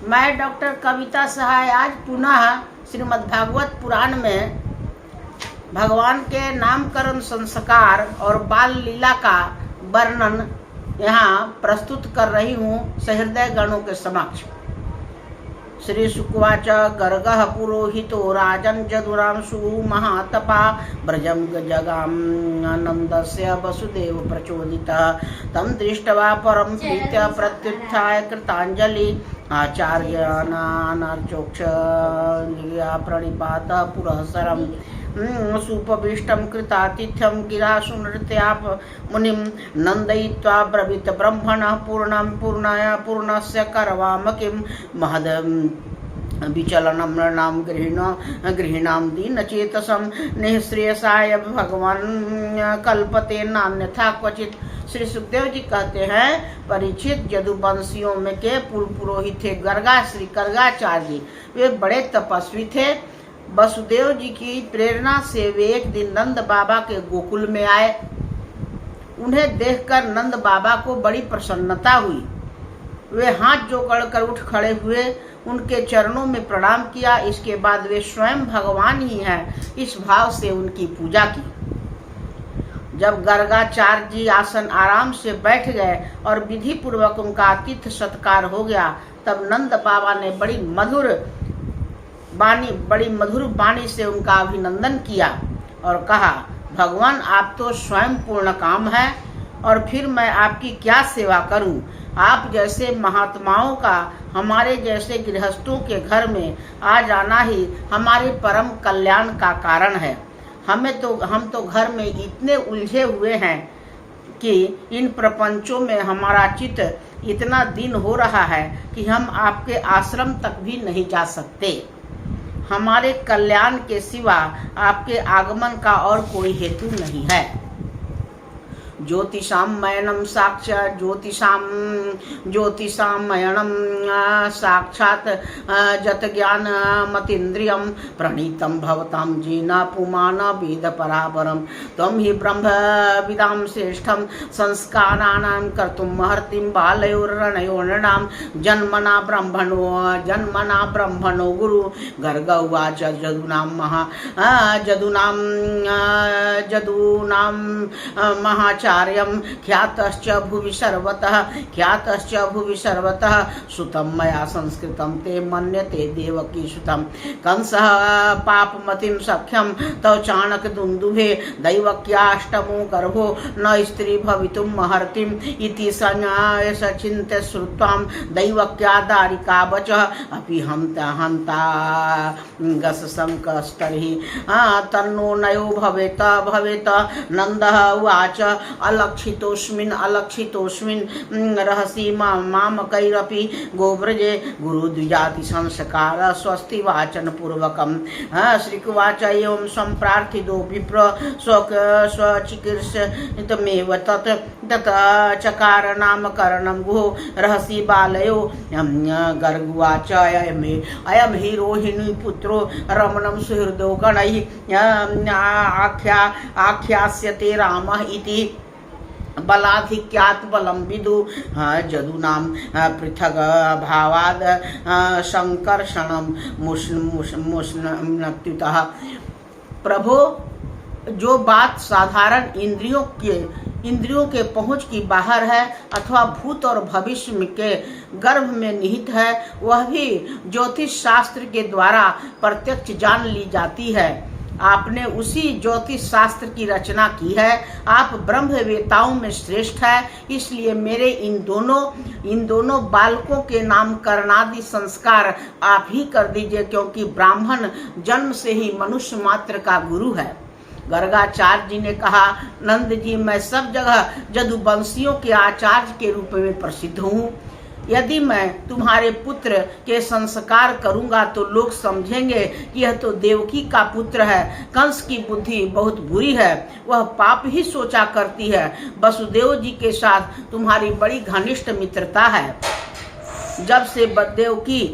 मैं डॉक्टर कविता सहाय आज पुनः श्रीमद्भागवत पुराण में भगवान के नामकरण संस्कार और बाल लीला का वर्णन यहाँ प्रस्तुत कर रही हूँ सहृदय गणों के समक्ष। श्री शुकवाच गर्गः पुरोहितो राजन् जदुरांशु महातपा व्रजं जगामानन्दस्य वसुदेव प्रचोदितः तं दृष्ट्वा परं प्रीत्या प्रत्युत्थाय कृताञ्जलि आचार्यानार्चोक्ष प्रणिपात पुरःसरम् सुपविष्टं कृतातिथ्यं गिरासु नृत्याप मुनिं नन्दयित्वा ब्रवीत ब्रह्मणः पूर्णस्य करवाम किं महद विचलनं नृणां गृहीणां दीनचेतसं निःश्रेयसाय भगवान् कल्पते नान्यथा क्वचित्। श्री सुखदेव जी कहते हैं, परीक्षित यदुवंशियों में के पुरोहित थे गर्गा, श्री गर्गाचार्य जी। वे बड़े तपस्वी थे। वसुदेव जी की प्रेरणा से वे एक दिन नंद बाबा के गोकुल में आए। उन्हें देखकर नंद बाबा को बड़ी प्रसन्नता हुई। वे हाथ जोड़कर उठ खड़े हुए, उनके चरणों में प्रणाम किया। इसके बाद वे स्वयं भगवान ही हैं, इस भाव से उनकी पूजा की। जब गर्गाचार्य जी आसन आराम से बैठ गए और विधि पूर्वक उनका आतिथ्य सत्कार हो गया, तब नंद बाबा ने बड़ी मधुर वाणी से उनका अभिनंदन किया और कहा, भगवान आप तो स्वयं पूर्ण काम है और फिर मैं आपकी क्या सेवा करूं। आप जैसे महात्माओं का हमारे जैसे गृहस्थों के घर में आ जाना ही हमारे परम कल्याण का कारण है। हम तो घर में इतने उलझे हुए हैं कि इन प्रपंचों में हमारा चित्त इतना दीन हो रहा है कि हम आपके आश्रम तक भी नहीं जा सकते। हमारे कल्याण के सिवा आपके आगमन का और कोई हेतु नहीं है। ज्योतिषाम मयनम साक्षात् ज्योतिषाम मयनम साक्षात् जत ज्ञान मतीन्द्रियम प्रणीतम भवताम जीना पुमान वेद परापरम त्वं हि ब्रह्म विदाम श्रेष्ठम संस्काराणां कर्तुम महर्तिम बालयोर्णयो नृणां जन्मना ब्रह्मणो गुरु गर्ग उवाच जदूनां महाचार्यं ख्यातश्च भुवि सर्वतः सुतं मया संस्कृतं ते मन्यते देवकी सुतं कंसः पापमतिं सख्यं तव चाणक दुन्दुभे दैवक्याष्टमो गर्भो न स्त्री भवितुं महर्तिम् इति सचिन्त्य श्रुत्वां दैवक्या दारिका वचः अपि हन्ता गसशङ्कस्तर्हि तन्नो नयो भवेत नन्दः उवाच अलक्षितोऽस्मिन् रहसि मामकैरपि गोव्रजे गुरुद्विजाति संस्कार स्वस्ति वाचन पूर्वकम्। श्रीकुवाच एवं सम्प्रार्थितो विप्र स्वचिकीर्षितमेव तत् चकार नामकरणं गुहो रहसि बालयो गर्गुवाच अयं हि रोहिणी पुत्रो रमणं सुहृदो गणैः आख्यास्यते रामः इति बलाधिक्यात् बलं विदु जदूनां पृथग भावाद संकर्षणं मुष्णत्युतः। प्रभो, जो बात साधारण इंद्रियों के पहुंच की बाहर है अथवा भूत और भविष्य के गर्भ में निहित है, वह भी ज्योतिष शास्त्र के द्वारा प्रत्यक्ष जान ली जाती है। आपने उसी ज्योतिष शास्त्र की रचना की है। आप ब्रह्मवेताओं में श्रेष्ठ है, इसलिए मेरे इन दोनों बालकों के नामकरणादि संस्कार आप ही कर दीजिए, क्योंकि ब्राह्मण जन्म से ही मनुष्य मात्र का गुरु है। गर्गाचार्य जी ने कहा, नंद जी, मैं सब जगह जदुवंशियों के आचार्य के रूप में प्रसिद्ध हूँ। यदि मैं तुम्हारे पुत्र के संस्कार करूंगा तो लोग समझेंगे कि यह तो देवकी का पुत्र है। कंस की बुद्धि बहुत बुरी है, वह पाप ही सोचा करती है। वसुदेव जी के साथ तुम्हारी बड़ी घनिष्ठ मित्रता है। जब से देवकी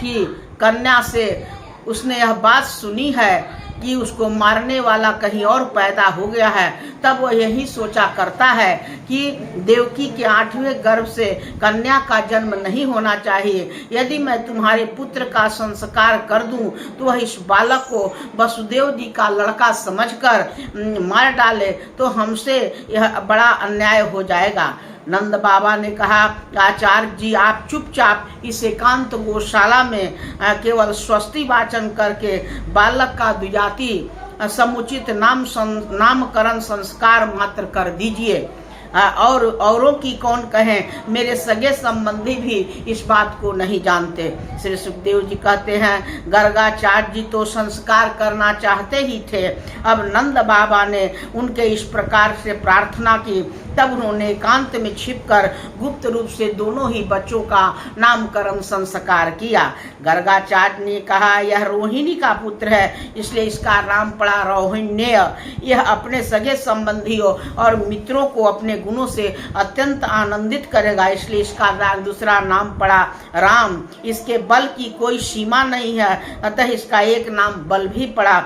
की कन्या से उसने यह बात सुनी है कि उसको मारने वाला कहीं और पैदा हो गया है, तब वह यही सोचा करता है कि देवकी के 8वें गर्भ से कन्या का जन्म नहीं होना चाहिए। यदि मैं तुम्हारे पुत्र का संस्कार कर दूं तो वह इस बालक को वसुदेव जी का लड़का समझकर मार डाले तो हमसे यह बड़ा अन्याय हो जाएगा। नंद बाबा ने कहा, आचार्य जी आप चुपचाप इस एकांत गौशाला में केवल स्वस्ति वाचन करके बालक का द्विजाति समुचित नामकरण संस्कार मात्र कर दीजिए। और औरों की कौन कहें, मेरे सगे संबंधी भी इस बात को नहीं जानते। श्री सुखदेव जी कहते हैं, गर्गाचार्य जी तो संस्कार करना चाहते ही थे। अब नंद बाबा ने उनके इस प्रकार से प्रार्थना की, तब उन्होंने एकांत में छिपकर गुप्त रूप से दोनों ही बच्चों का नामकरण संस्कार किया। गर्गाचार्य ने कहा, यह रोहिणी का पुत्र है, इसलिए इसका नाम पड़ा रोहिण्य। यह अपने सगे संबंधियों और मित्रों को अपने गुणों से अत्यंत आनंदित करेगा, इसलिए इसका दूसरा नाम पड़ा राम। इसके बल की कोई सीमा नहीं है, अतः इसका एक नाम बल भी पड़ा।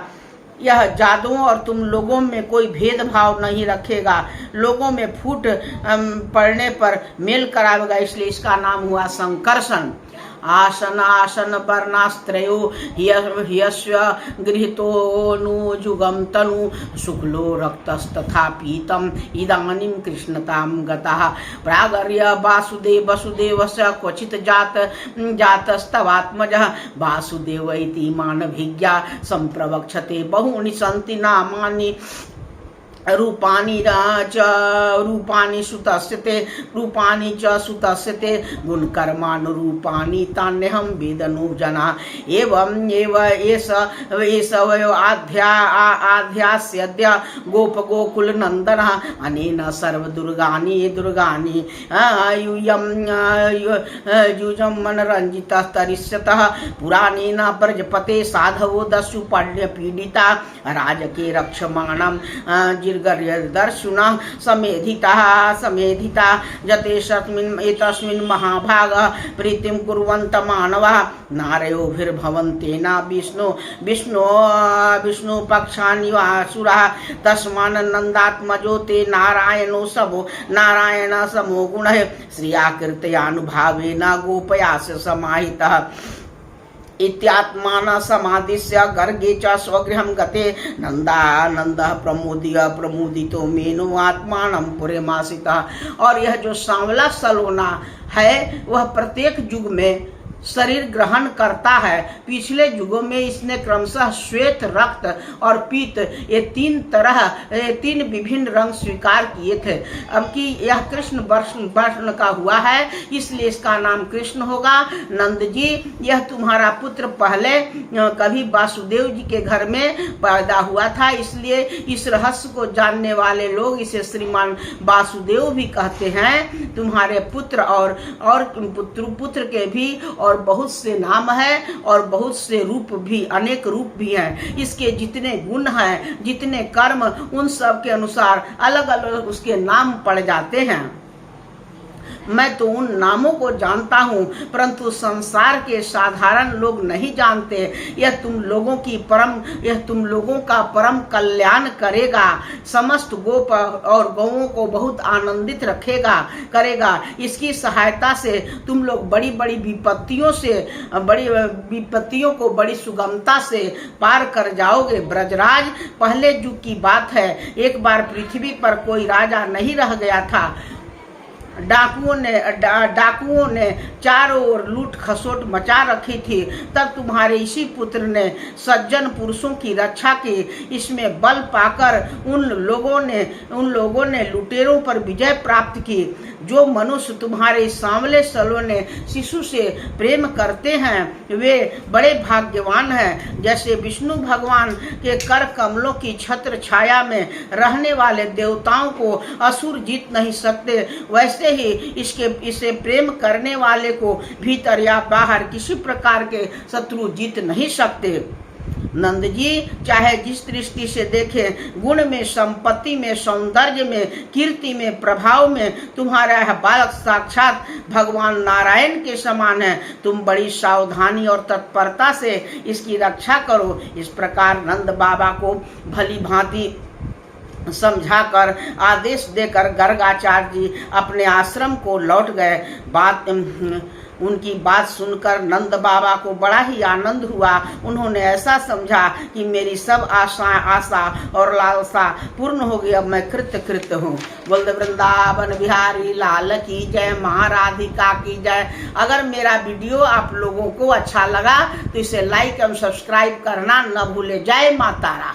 यह जादुओं और तुम लोगों में कोई भेदभाव नहीं रखेगा, लोगों में फूट पड़ने पर मेल करावेगा, इसलिए इसका नाम हुआ संकर्षण। आसन आसन वर्णास्त्रयो ह्यस्य गृहीतोऽनुजुगं तनु शुक्लो रक्तस्तथा पीतम इदानीं कृष्णतां गतः प्रागर्य वासुदेव वसुदेवस्य क्वचित् जातस्तवात्मजः वासुदेव इति मानभिज्ञा संप्रवक्षते बहूनि सन्ति नामानि रूपाणि च सुतस्यते गुणकर्मानुरूपाणि तान्यहं वेदनो जना एवं एष वयो आध्यास्यद्य गोपगोकुलनन्दनः अनेन सर्वदुर्गानि युजं मनरञ्जितः तरिष्यतः पुराणेन प्रजपते साधवो दस्यु पण्यपीडिता राजके रक्षमाणं दर्शुना समेधिता एतस्मिन् महाभागः प्रीतिं कुर्वन्त मानवः नारयोभिर्भवन्तेन विष्णु पक्षानिवासुरः तस्मान् नन्दात्मजो ते नारायण समो गुणः श्रियाकृतयानुभावेन गोपयास्य समाहितः इत्यात्मान समादिश्य गर्गे च स्वगृहं गते नंदः प्रमुदितो मेनो आत्मानं पुरेमासितः। और यह जो सांवला सलोना है वह प्रत्येक युग में शरीर ग्रहण करता है। पिछले युगों में इसने क्रमशः श्वेत, रक्त और पीत ये तीन विभिन्न रंग स्वीकार किए थे। अब कि यह कृष्ण वर्ण का हुआ है, इसलिए इसका नाम कृष्ण होगा। नंद जी, यह तुम्हारा पुत्र पहले कभी वासुदेव जी के घर में पैदा हुआ था, इसलिए इस रहस्य को जानने वाले लोग इसे श्रीमान वासुदेव भी कहते हैं। तुम्हारे पुत्र और पुत्र के भी और बहुत से नाम है और बहुत से रूप भी, अनेक रूप भी हैं। इसके जितने गुण हैं, जितने कर्म, उन सब के अनुसार अलग अलग उसके नाम पड़ जाते हैं। मैं तो उन नामों को जानता हूँ, परंतु संसार के साधारण लोग नहीं जानते। यह तुम लोगों का परम कल्याण करेगा, समस्त गोप और गौओं को बहुत आनंदित करेगा। इसकी सहायता से तुम लोग बड़ी बड़ी विपत्तियों को बड़ी सुगमता से पार कर जाओगे। ब्रजराज, पहले युग की बात है, एक बार पृथ्वी पर कोई राजा नहीं रह गया था। डाकुओं ने चारों ओर लूट खसोट मचा रखी थी। तब तुम्हारे इसी पुत्र ने सज्जन पुरुषों की रक्षा की। इसमें बल पाकर उन लोगों ने लुटेरों पर विजय प्राप्त की। जो मनुष्य तुम्हारे सांवले सलोने शिशु से प्रेम करते हैं वे बड़े भाग्यवान हैं। जैसे विष्णु भगवान के कर कमलों की छत्र छाया में रहने वाले देवताओं को असुर जीत नहीं सकते, वैसे ही इसे प्रेम करने वाले को भीतर या बाहर किसी प्रकार के शत्रु जीत नहीं सकते। नंद जी चाहे जिस दृष्टि से देखें, गुण में, संपत्ति में, सौंदर्य में, कीर्ति में, प्रभाव में तुम्हारा यह बालक साक्षात भगवान नारायण के समान है। तुम बड़ी सावधानी और तत्परता से इसकी रक्षा करो। इस प्रकार नंद बाबा को भली भांति समझाकर आदेश देकर गर्गाचार्य जी अपने आश्रम को लौट गए। उनकी बात सुनकर नंद बाबा को बड़ा ही आनंद हुआ। उन्होंने ऐसा समझा कि मेरी सब आशा और लालसा पूर्ण हो गई, अब मैं कृत हूँ। बोल वृंदावन बिहारी लाल की जय, महाराधिका की जय। अगर मेरा वीडियो आप लोगों को अच्छा लगा तो इसे लाइक एवं सब्सक्राइब करना न भूले। जय माता रा।